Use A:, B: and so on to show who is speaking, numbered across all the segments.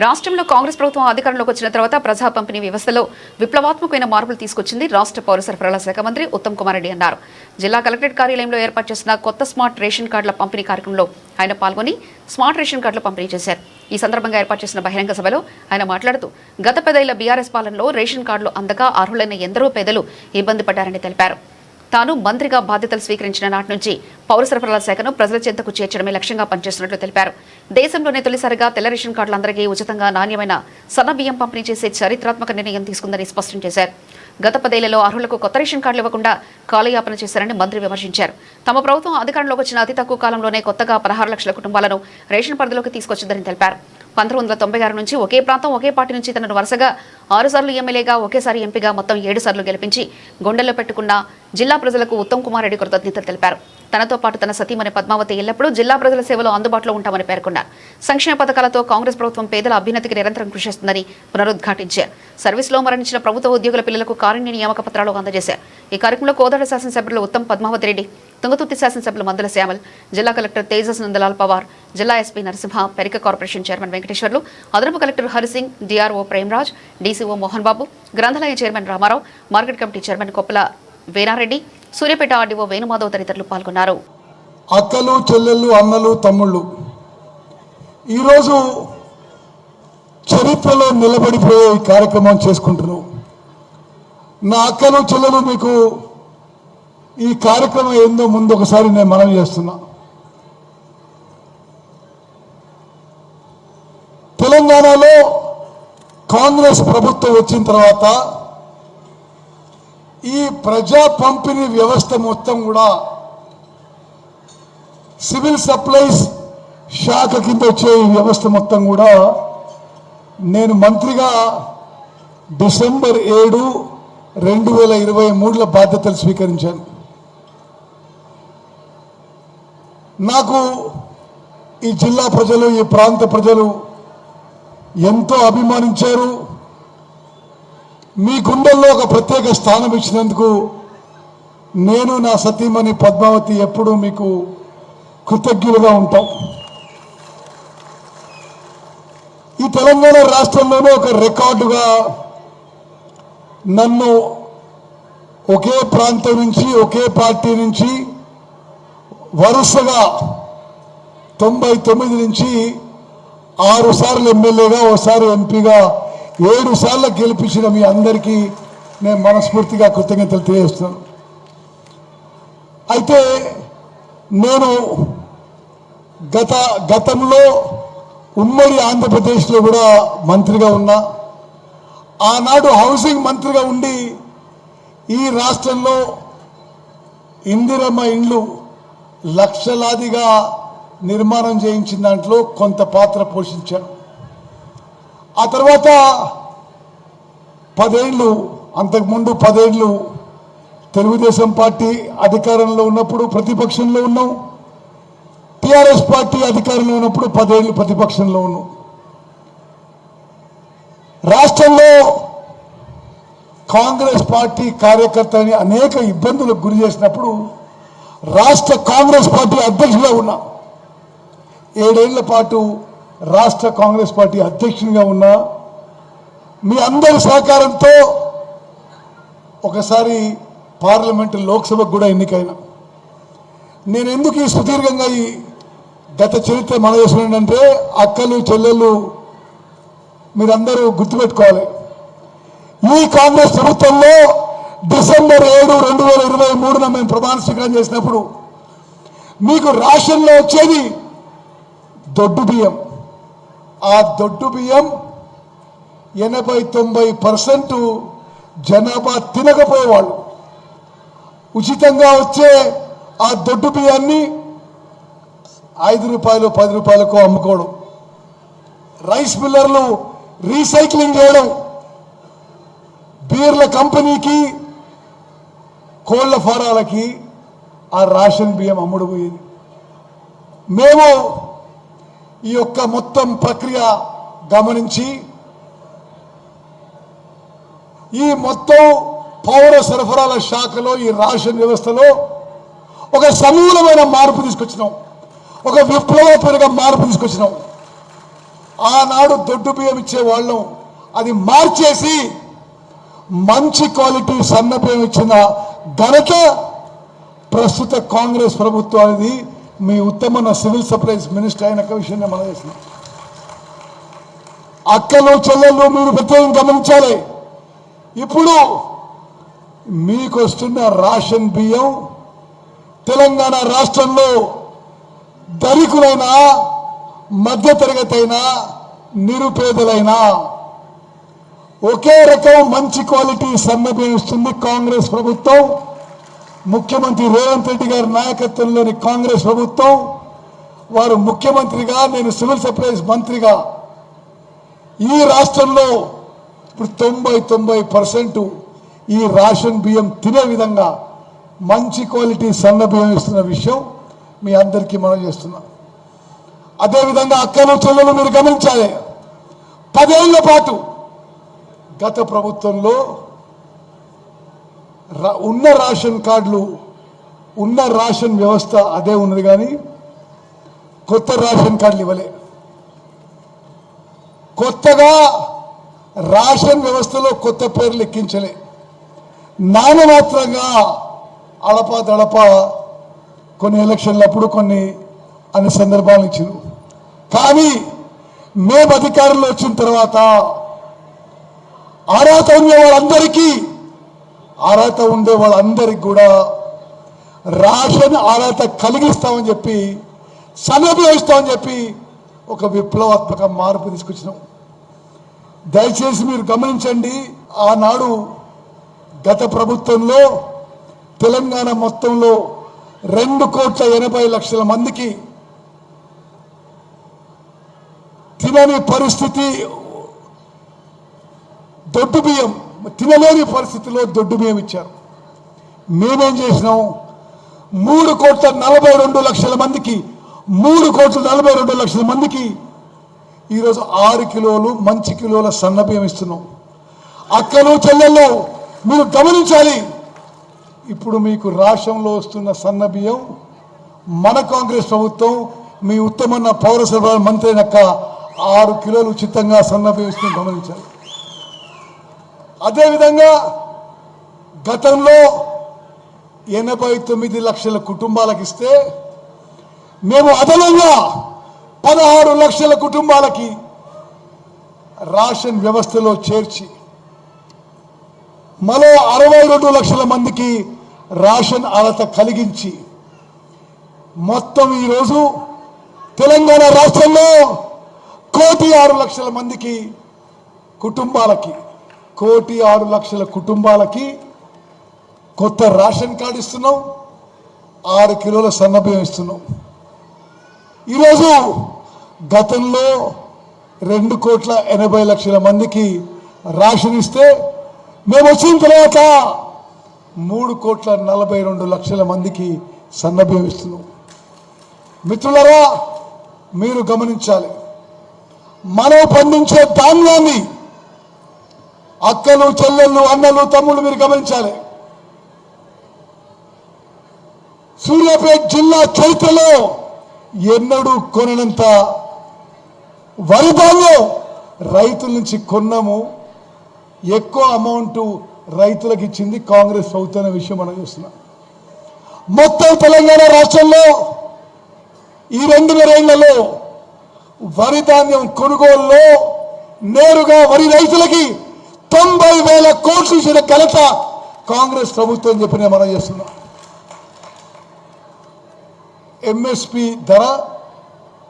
A: రాష్ట్రంలో కాంగ్రెస్ ప్రభుత్వం అధికారంలోకి వచ్చిన తర్వాత ప్రజా పంపిణీ వ్యవస్థలో విప్లవాత్మకమైన మార్పులు తీసుకొచ్చింది రాష్ట్ర పౌర సరఫరాల శాఖ మంత్రి ఉత్తమ్ కుమార్ రెడ్డి అన్నారు. జిల్లా కలెక్టరేట్ కార్యాలయంలో ఏర్పాటు చేసిన కొత్త స్మార్ట్ రేషన్ కార్డుల పంపిణీ కార్యక్రమంలో ఆయన పాల్గొని స్మార్ట్ రేషన్ కార్డులు పంపిణీ చేశారు. ఈ సందర్భంగా ఏర్పాటు చేసిన బహిరంగ సభలో ఆయన మాట్లాడుతూ గత 10 ఏళ్ల బీఆర్ఎస్ పాలనలో రేషన్ కార్డులు అందక అర్హులైన ఎందరో పేదలు ఇబ్బంది పడ్డారని తెలిపారు. తాను మంత్రిగా బాధ్యతలు స్వీకరించిన నాటి నుంచి పౌర సరఫరాల శాఖను ప్రజల చెంతకు చేర్చడమే లక్ష్యంగా పనిచేస్తున్నట్లు తెలిపారు. దేశంలోనే తొలిసారిగా తెల్ల రేషన్ కార్డులందరికీ ఉచితంగా నాణ్యమైన సన్న బియ్యం పంపిణీ చేసే చారిత్రాత్మక నిర్ణయం తీసుకుందని స్పష్టం చేశారు. గత 10 ఏళ్లలో అర్హులకు కొత్త రేషన్ కార్డులు ఇవ్వకుండా కాలయాపన చేశారని మంత్రి విమర్శించారు. తమ ప్రభుత్వం అధికారంలోకి వచ్చిన అతి తక్కువ కాలంలోనే కొత్తగా 16 లక్షల కుటుంబాలను రేషన్ పరిధిలోకి తీసుకొచ్చిందని తెలిపారు. 1996 నుంచి ఒకే ప్రాంతం ఒకే పార్టీ నుంచి తనను వరుసగా 6 సార్లు ఎమ్మెల్యేగా ఒకేసారి ఎంపీగా మొత్తం 7 సార్లు గెలిపించి గుండెల్లో పెట్టుకున్న జిల్లా ప్రజలకు ఉత్తమ్ కుమార్ రెడ్డి కృతజ్ఞతలు తెలిపారు. తనతో పాటు తన సతీమణి పద్మావతి ఎల్లప్పుడూ జిల్లా ప్రజల సేవలో అందుబాటులో ఉంటామని పేర్కొన్నారు. సంక్షేమ పథకాలతో కాంగ్రెస్ ప్రభుత్వం పేదల అభ్యున్నతికి నిరంతరం కృషి చేస్తుందని పునరుద్ఘాటించారు. సర్వీసులో మరణించిన ప్రభుత్వ ఉద్యోగుల పిల్లలకు కారుణ్య నియామక పత్రాలు అందజేశారు. ఈ కార్యక్రమంలో కోదాడ శాసనసభ్యులు ఉత్తమ్, పద్మావతి రెడ్డి, తుంగతుర్తి శాసనసభ్యులు మందుల శ్యామల్, జిల్లా కలెక్టర్ తేజస్ నందలాల్ పవార్, జిల్లా SP Narasimha, Perika corporation chairman Venkateswarlu, అదనపు collector Harisingh, DRO Premraj, DCO Mohan Babu, గ్రంథాలయ chairman Ramarao, market committee chairman Koppala Veerareddy, Suryapet RDO Venumadhav తదితరులు పాల్గొన్నారు.
B: అక్కలు, చెల్లెళ్ళు, అన్నలు, తమ్ముళ్ళు ఈరోజు చరిత్రలో నిలబడిపోయే ఈ కార్యక్రమం చేసుకుంటున్నాం. నా అక్కలు, చెల్లెలు మీకు ఈ కార్యక్రమం ఏందో ముందు ఒకసారి నేను మనవి చేస్తున్నా. తెలంగాణలో కాంగ్రెస్ ప్రభుత్వం వచ్చిన తర్వాత ఈ ప్రజా పంపిణీ వ్యవస్థ మొత్తం కూడా సివిల్ సప్లైస్ శాఖ కింద వచ్చే ఈ వ్యవస్థ మొత్తం కూడా నేను మంత్రిగా డిసెంబర్ 7, 2023లో బాధ్యతలు స్వీకరించాను. నాకు ఈ జిల్లా ప్రజలు, ఈ ప్రాంత ప్రజలు ఎంతో అభిమానించారు. మీ గుండెల్లో ఒక ప్రత్యేక స్థానం ఇచ్చినందుకు నేను, నా సతీమణి పద్మావతి ఎప్పుడూ మీకు కృతజ్ఞులుగా ఉంటాం. ఈ తెలంగాణ రాష్ట్రంలోనే ఒక రికార్డుగా నన్ను ఒకే ప్రాంతం నుంచి, ఒకే పార్టీ నుంచి వరుసగా 99 నుంచి 6 సార్లు ఎమ్మెల్యేగా, ఒకసారి ఎంపీగా 7 సార్లు గెలిపించిన మీ అందరికీ నేను మనస్ఫూర్తిగా కృతజ్ఞతలు తెలియజేస్తున్నాను. అయితే నేను గతంలో ఉమ్మడి ఆంధ్రప్రదేశ్లో కూడా మంత్రిగా ఉన్నా. ఆనాడు హౌసింగ్ మంత్రిగా ఉండి ఈ రాష్ట్రంలో ఇందిరమ్మ ఇండ్లు లక్షలాదిగా నిర్మాణం చేయించిన దాంట్లో కొంత పాత్ర పోషించాను. ఆ తర్వాత 10 ఏళ్ళు, అంతకుముందు 10 ఏళ్ళు తెలుగుదేశం పార్టీ అధికారంలో ఉన్నప్పుడు ప్రతిపక్షంలో ఉన్నాం. టీఆర్ఎస్ పార్టీ అధికారంలో ఉన్నప్పుడు 10 ఏళ్ళు ప్రతిపక్షంలో ఉన్నాం. రాష్ట్రంలో కాంగ్రెస్ పార్టీ కార్యకర్తని అనేక ఇబ్బందులకు గురి చేసినప్పుడు రాష్ట్ర కాంగ్రెస్ పార్టీ అధ్యక్షుడిగా ఉన్నా. 7 ఏళ్ల పాటు రాష్ట్ర కాంగ్రెస్ పార్టీ అధ్యక్షునిగా ఉన్నా. మీ అందరి సహకారంతో ఒకసారి పార్లమెంటు, లోక్సభకు కూడా ఎన్నికైనా. నేను ఎందుకు ఈ సుదీర్ఘంగా ఈ గత చరిత్ర మనవేసుకున్నానంటే, అక్కలు, చెల్లెళ్ళు మీరందరూ గుర్తుపెట్టుకోవాలి. ఈ కాంగ్రెస్ ప్రభుత్వంలో డిసెంబర్ 7, 2023 మేము ప్రమాణ స్వీకారం చేసినప్పుడు మీకు రేషన్లో వచ్చేది దొడ్డు బియ్యం. ఆ దొడ్డు బియ్యం 80-90% జనాభా తినకపోయేవాళ్ళు. ఉచితంగా వచ్చే ఆ దొడ్డు బియ్యాన్ని 5 రూపాయలు, 10 రూపాయలకు అమ్ముకోవడం, రైస్ మిల్లర్లు రీసైక్లింగ్ చేయడం, బీర్ల కంపెనీకి, కోళ్ల ఫారాలకి ఆ రేషన్ బియ్యం అమ్ముడు పోయేది. మేము ఈ యొక్క మొత్తం ప్రక్రియ గమనించి ఈ మొత్తం పౌర సరఫరాల శాఖలో, ఈ రేషన్ వ్యవస్థలో ఒక సమూలమైన మార్పు తీసుకొచ్చినాం. ఒక విప్లవపూరిత మార్పు తీసుకొచ్చినాం. ఆనాడు దొడ్డు బియ్యం ఇచ్చే వాళ్ళం అది మార్చేసి మంచి క్వాలిటీ సన్న బియ్యం ఇచ్చిన ఘనత ప్రస్తుత కాంగ్రెస్ ప్రభుత్వానికి. మీ ఉత్తమన్న సివిల్ సప్లైస్ మినిస్టర్ అయిన విషయాన్ని మనం చేస్తున్నాం. అక్కలు చెల్లెళ్ళు మీరు ప్రత్యేకంగా గమనించాలి. ఇప్పుడు మీకు వస్తున్న రేషన్ బియ్యం తెలంగాణ రాష్ట్రంలో ధనికులైనా మధ్యతరగతి అయినా నిరుపేదలైనా ఒకే రకం మంచి క్వాలిటీ సన్న బియ్యం ఇస్తుంది కాంగ్రెస్ ప్రభుత్వం. ముఖ్యమంత్రి రేవంత్ రెడ్డి గారి నాయకత్వంలోని కాంగ్రెస్ ప్రభుత్వం. వారు ముఖ్యమంత్రిగా, నేను సివిల్ సప్లైస్ మంత్రిగా ఈ రాష్ట్రంలో ఇప్పుడు 90% ఈ రేషన్ బియ్యం తినే విధంగా మంచి క్వాలిటీ సన్న బియ్యం ఇస్తున్న విషయం మీ అందరికీ మనం చేస్తున్నాం. అదేవిధంగా అక్కలు చెల్లెలు మీరు గమనించాలి. 10 ఏళ్ల పాటు గత ప్రభుత్వంలో ఉన్న రేషన్ కార్డులు ఉన్న రేషన్ వ్యవస్థ అదే ఉన్నది, కానీ కొత్త రేషన్ కార్డులు ఇవ్వలే. కొత్తగా రేషన్ వ్యవస్థలో కొత్త పేర్లు ఎక్కించలే. నామమాత్రంగా అడప కొన్ని ఎలక్షన్లప్పుడు కొన్ని అన్ని సందర్భాలు ఇచ్చారు. కానీ మేము అధికారంలో వచ్చిన తర్వాత అర్హత ఉండే వాళ్ళందరికీ కూడా రేషన్ అర్హత కలిగిస్తామని చెప్పి సమర్పిస్తామని చెప్పి ఒక విప్లవాత్మక మార్పు తీసుకొచ్చినాం. దయచేసి మీరు గమనించండి. ఆనాడు గత ప్రభుత్వంలో తెలంగాణ మొత్తంలో 2,80,00,000 మందికి తినని పరిస్థితి, దొడ్డు బియ్యం తినలేని పరిస్థితిలో దొడ్డు బియ్యం ఇచ్చారు. మేమేం చేసినాం? 3,42,00,000 మందికి 3,42,00,000 మందికి ఈరోజు 6 కిలోలు మంచి కిలోల సన్న బియ్యం ఇస్తున్నాం. అక్కలు చెల్లెళ్ళు మీరు గమనించాలి. ఇప్పుడు మీకు రాష్ట్రంలో వస్తున్న సన్న బియ్యం మన కాంగ్రెస్ ప్రభుత్వం మీ ఉత్తమన్న పౌర సరఫరాల మంత్రి అయినాక 6 కిలోలు ఉచితంగా సన్న బియ్యం ఇస్తుంది, గమనించాలి. అదేవిధంగా గతంలో 89 లక్షల కుటుంబాలకు ఇస్తే మేము అదనంగా 16 లక్షల కుటుంబాలకి రేషన్ వ్యవస్థలో చేర్చి మరో 62 లక్షల మందికి రేషన్ అర్హత కలిగించి మొత్తం ఈరోజు తెలంగాణ రాష్ట్రంలో 1,06,00,000 మందికి కుటుంబాలకి 1,06,00,000 కుటుంబాలకి కొత్త రేషన్ కార్డు ఇస్తున్నాం. 6 కిలోల సన్న బియ్యం ఇస్తున్నాం. ఈరోజు గతంలో 2,80,00,000 మందికి రేషన్ ఇస్తే మేము వచ్చిన తర్వాత 3,42,00,000 మందికి సన్న బియ్యం ఇస్తున్నాం. మిత్రులారా మీరు గమనించాలి. మనం పండించే ధాన్యాన్ని అక్కలు చెల్లెళ్ళు అన్నలు తమ్ముళ్ళు మీరు గమనించాలి. సూర్యాపేట జిల్లా చరిత్రలో ఎన్నడూ కొననంత వరి ధాన్యం రైతుల నుంచి కొన్నాము. ఎక్కువ అమౌంట్ రైతులకు ఇచ్చింది కాంగ్రెస్ ప్రభుత్వం అనే విషయం మనం చూస్తున్నాం. మొత్తం తెలంగాణ రాష్ట్రంలో ఈ 2 ఏళ్లలో వరి ధాన్యం కొనుగోలులో నేరుగా వరి రైతులకి 90,000 కోట్లు ఇచ్చిన ఘనత కాంగ్రెస్ ప్రభుత్వం చెప్పిన మనం చేస్తున్నాం. ఎంఎస్పి ధర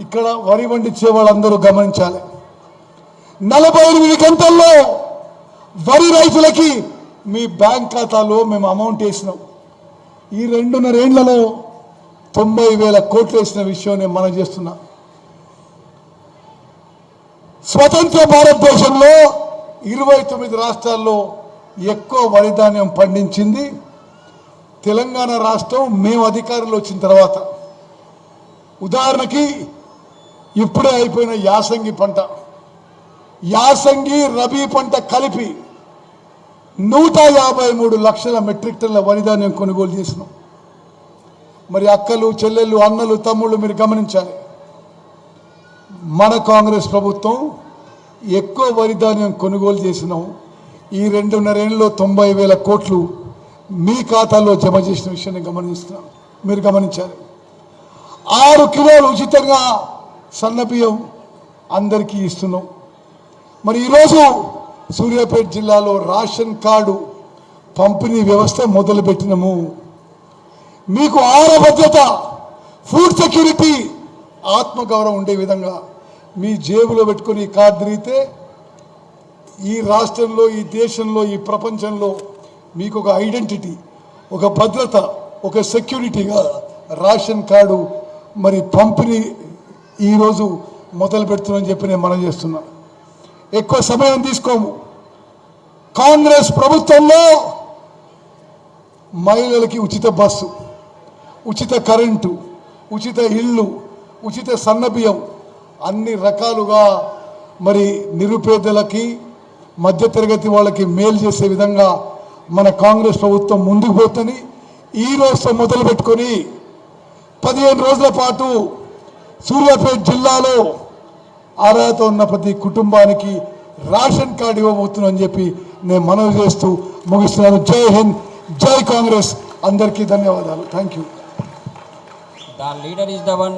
B: ఇక్కడ వరి పండించే వాళ్ళందరూ గమనించాలి. 48 గంటల్లో వరి రైతులకి మీ బ్యాంక్ ఖాతాలో మేము అమౌంట్ వేసినాం. ఈ 2.5 ఏళ్లలో 90,000 కోట్లు వేసిన విషయం నేను మనం చేస్తున్నా. స్వతంత్ర భారతదేశంలో 29 రాష్ట్రాల్లో ఎక్కువ వరి ధాన్యం పండించింది తెలంగాణ రాష్ట్రం. మేము అధికారంలో వచ్చిన తర్వాత ఉదాహరణకి ఇప్పుడే అయిపోయిన యాసంగి పంట, యాసంగి రబీ పంట కలిపి 153 లక్షల మెట్రిక్ టన్నుల వరి ధాన్యం కొనుగోలు చేసినాం. మరి అక్కలు చెల్లెళ్ళు అన్నలు తమ్ముళ్ళు మీరు గమనించాలి. మన కాంగ్రెస్ ప్రభుత్వం ఎక్కువ వరి ధాన్యం కొనుగోలు చేసినాం. ఈ 2.5 ఏళ్ళలో 90,000 కోట్లు మీ ఖాతాలో జమ చేసిన విషయాన్ని గమనిస్తున్నాం. మీరు గమనించారు. 6 కిలోలు ఉచితంగా సన్నబియ్యం అందరికీ ఇస్తున్నాం. మరి ఈరోజు సూర్యాపేట జిల్లాలో రేషన్ కార్డు పంపిణీ వ్యవస్థ మొదలుపెట్టినము. మీకు ఆహార భద్రత, ఫుడ్ సెక్యూరిటీ, ఆత్మగౌరవం ఉండే విధంగా మీ జేబులో పెట్టుకుని ఈ కార్డు తిరిగితే ఈ రాష్ట్రంలో, ఈ దేశంలో, ఈ ప్రపంచంలో మీకు ఒక ఐడెంటిటీ, ఒక భద్రత, ఒక సెక్యూరిటీగా రేషన్ కార్డు మరి పంపిణీ ఈరోజు మొదలు పెడుతున్నామని చెప్పి నేను మనం చేస్తున్నా. ఎక్కువ సమయం తీసుకోము. కాంగ్రెస్ ప్రభుత్వంలో మహిళలకి ఉచిత బస్సు, ఉచిత కరెంటు, ఉచిత ఇళ్ళు, ఉచిత సన్నబియ్యం అన్ని రకాలుగా మరి నిరుపేదలకి, మధ్యతరగతి వాళ్ళకి మేలు చేసే విధంగా మన కాంగ్రెస్ ప్రభుత్వం ముందుకు పోతుంది. ఈ రోజుతో మొదలు పెట్టుకొని 15 రోజుల పాటు సూర్యాపేట జిల్లాలో అర్హత ఉన్న ప్రతి కుటుంబానికి రేషన్ కార్డు ఇవ్వబోతున్నామని చెప్పి నేను మనవి చేస్తూ ముగిస్తున్నాను. జై హింద్, జై కాంగ్రెస్. అందరికీ ధన్యవాదాలు. Thank you.
C: The leader is the one